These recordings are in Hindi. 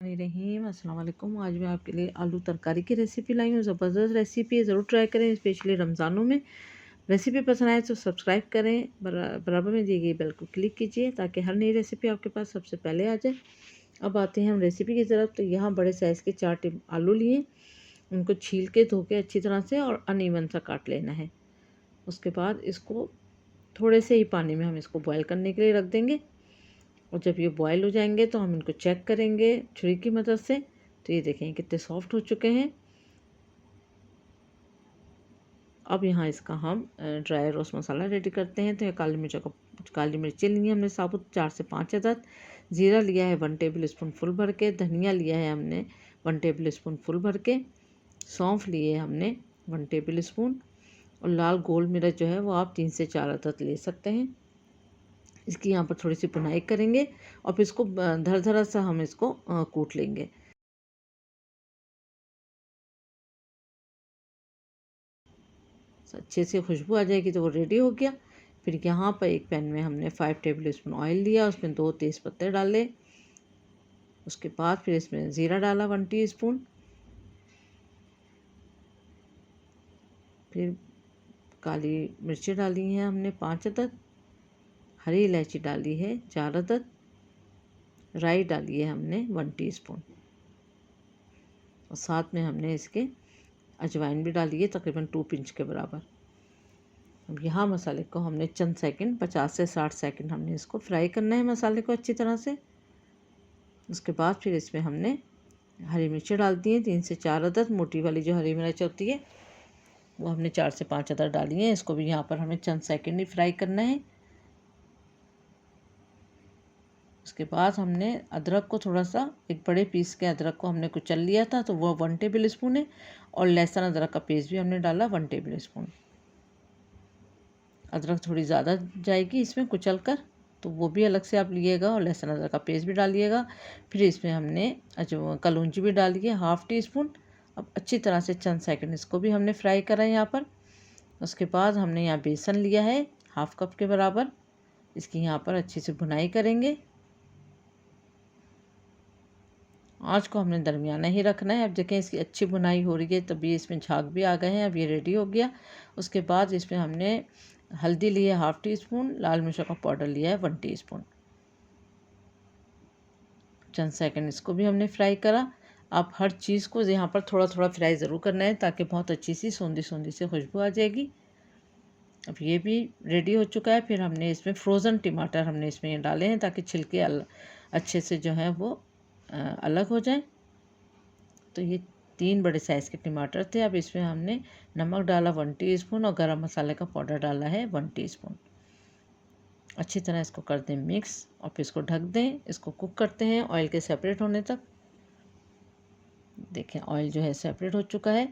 रहीम अस्सलाम वालेकुम। आज मैं आपके लिए आलू तरकारी की रेसिपी लाई हूँ। ज़बरदस्त रेसिपी है, ज़रूर ट्राई करें, स्पेशली रमज़ानों में। रेसिपी पसंद आए तो सब्सक्राइब करें, बराबर में दी गई बेल को क्लिक कीजिए ताकि हर नई रेसिपी आपके पास सबसे पहले आ जाए। अब आते हैं हम रेसिपी की तरफ। तो यहाँ बड़े साइज़ के 4 टिप आलू लिए, उनको छील के धो के अच्छी तरह से और अनइवन सा काट लेना है। उसके बाद इसको थोड़े से ही पानी में हम इसको बॉयल करने के लिए रख देंगे और जब ये बॉयल हो जाएंगे तो हम इनको चेक करेंगे छुरी की मदद से। तो ये देखें कितने सॉफ्ट हो चुके हैं। अब यहाँ इसका हम ड्राई रोस्ट मसाला रेडी करते हैं। तो ये काली मिर्ची ली है हमने साबुत 4 से 5 अदद, ज़ीरा लिया है 1 टेबल स्पून फुल भर के, धनिया लिया है हमने 1 टेबल स्पून फुल भर के, सौंफ लिए हमने 1 टेबल स्पून और लाल गोल मिर्च जो है वो आप 3 से 4 अदद ले सकते हैं। इसकी यहाँ पर थोड़ी सी भुनाई करेंगे और फिर इसको धर सा हम इसको कूट लेंगे। अच्छे से खुशबू आ जाएगी तो वो रेडी हो गया। फिर यहाँ पर एक पैन में हमने 5 टेबल स्पून ऑयल लिया, उसमें 2 तेज़ पत्ते डाले। उसके बाद फिर इसमें ज़ीरा डाला 1 टीस्पून, फिर काली मिर्ची डाली हैं हमने 5 अदद, हरी इलायची डाली है 4 अदद, राई डाली है हमने 1 टीस्पून और साथ में हमने इसके अजवाइन भी डाली है तकरीबन 2 पिंच के बराबर। अब यहाँ मसाले को हमने चंद सेकंड 50 से 60 सेकंड हमने इसको फ्राई करना है मसाले को अच्छी तरह से। उसके बाद फिर इसमें हमने हरी मिर्ची डाल दी है 3 से 4 अदद, मोटी वाली जो हरी मिर्च होती है वो हमने 4 से 5 अदद डाली है। इसको भी यहाँ पर हमें चंद सेकंड ही फ्राई करना है। उसके बाद हमने अदरक को थोड़ा सा, एक बड़े पीस के अदरक को हमने कुचल लिया था तो वो 1 टेबल स्पून है और लहसुन अदरक का पेस्ट भी हमने डाला 1 टेबल स्पून। अदरक थोड़ी ज़्यादा जाएगी इसमें कुचल कर, तो वो भी अलग से आप लिएगा और लहसुन अदरक का पेस्ट भी डालिएगा। फिर इसमें हमने कलौंजी भी डाली है 1/2 टीस्पून। अब अच्छी तरह से चंद सेकंड इसको भी हमने फ्राई करा है यहाँ पर। उसके बाद हमने यहाँ बेसन लिया है 1/2 कप के बराबर, इसकी यहाँ पर अच्छी से भुनाई करेंगे। आँच को हमने दरमियाना ही रखना है। अब देखें इसकी अच्छी बुनाई हो रही है, तभी इसमें झाग भी आ गए हैं। अब ये रेडी हो गया। उसके बाद इसमें हमने हल्दी ली है 1/2 टीस्पून, लाल मिर्च का पाउडर लिया है 1 टीस्पून। चंद सेकंड इसको भी हमने फ्राई करा। आप हर चीज़ को यहाँ पर थोड़ा थोड़ा फ्राई ज़रूर करना है ताकि बहुत अच्छी सी सौंधी सौंधी से खुशबू आ जाएगी। अब ये भी रेडी हो चुका है। फिर हमने इसमें फ्रोज़न टमाटर हमने इसमें डाले हैं ताकि छिलके अच्छे से जो है वो अलग हो जाए। तो ये 3 बड़े साइज़ के टमाटर थे। अब इसमें हमने नमक डाला 1 टीस्पून और गरम मसाले का पाउडर डाला है 1 टीस्पून। अच्छी तरह इसको कर दें मिक्स और फिर इसको ढक दें। इसको कुक करते हैं ऑयल के सेपरेट होने तक। देखें ऑयल जो है सेपरेट हो चुका है।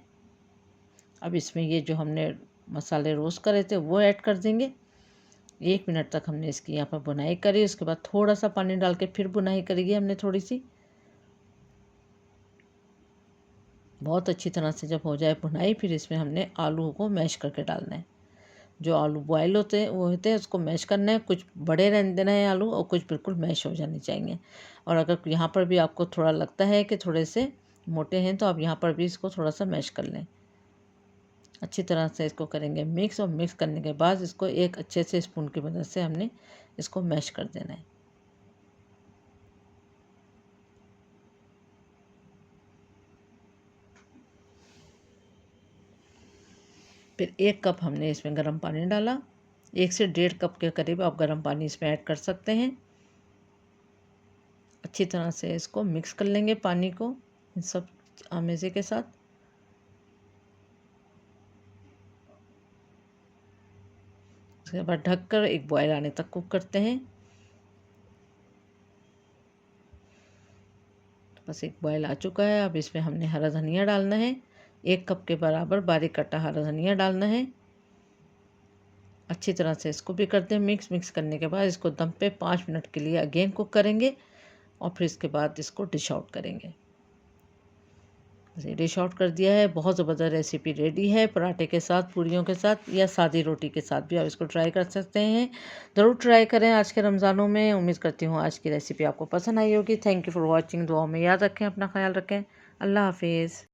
अब इसमें ये जो हमने मसाले रोस्ट करे थे वो ऐड कर देंगे। 1 मिनट तक हमने इसकी यहाँ पर बुनाई करी। उसके बाद थोड़ा सा पानी डाल के फिर बुनाई करेगी हमने थोड़ी सी। बहुत अच्छी तरह से जब हो जाए भुनाई, फिर इसमें हमने आलू को मैश करके डालना है। जो आलू बॉयल होते हैं वो होते हैं उसको मैश करना है। कुछ बड़े रहने देना है आलू और कुछ बिल्कुल मैश हो जाने चाहिए। और अगर यहाँ पर भी आपको थोड़ा लगता है कि थोड़े से मोटे हैं तो आप यहाँ पर भी इसको थोड़ा सा मैश कर लें। अच्छी तरह से इसको करेंगे मिक्स और मिक्स करने के बाद इसको एक अच्छे से स्पून की मदद से हमने इसको मैश कर देना है। फिर 1 कप हमने इसमें गर्म पानी डाला। 1 से 1.5 कप के करीब आप गर्म पानी इसमें ऐड कर सकते हैं। अच्छी तरह से इसको मिक्स कर लेंगे पानी को इन सब आमेज़े के साथ। उसके बाद ढककर एक बॉयल आने तक कुक करते हैं। तो बस एक बॉयल आ चुका है। अब इसमें हमने हरा धनिया डालना है। 1 कप के बराबर बारीक कटा हरा धनिया डालना है। अच्छी तरह से इसको भी करते हैं मिक्स करने के बाद इसको दम पे 5 मिनट के लिए अगेन कुक करेंगे और फिर इसके बाद इसको डिश आउट करेंगे। डिश आउट कर दिया है। बहुत ज़बरदस्त रेसिपी रेडी है, पराठे के साथ, पूरियों के साथ या सादी रोटी के साथ भी आप इसको ट्राई कर सकते हैं। ज़रूर ट्राई करें आज के रमज़ानों में। उम्मीद करती हूँ आज की रेसिपी आपको पसंद आई होगी। Thank you for watching. दुआ में याद रखें, अपना ख्याल रखें। अल्लाह हाफिज़।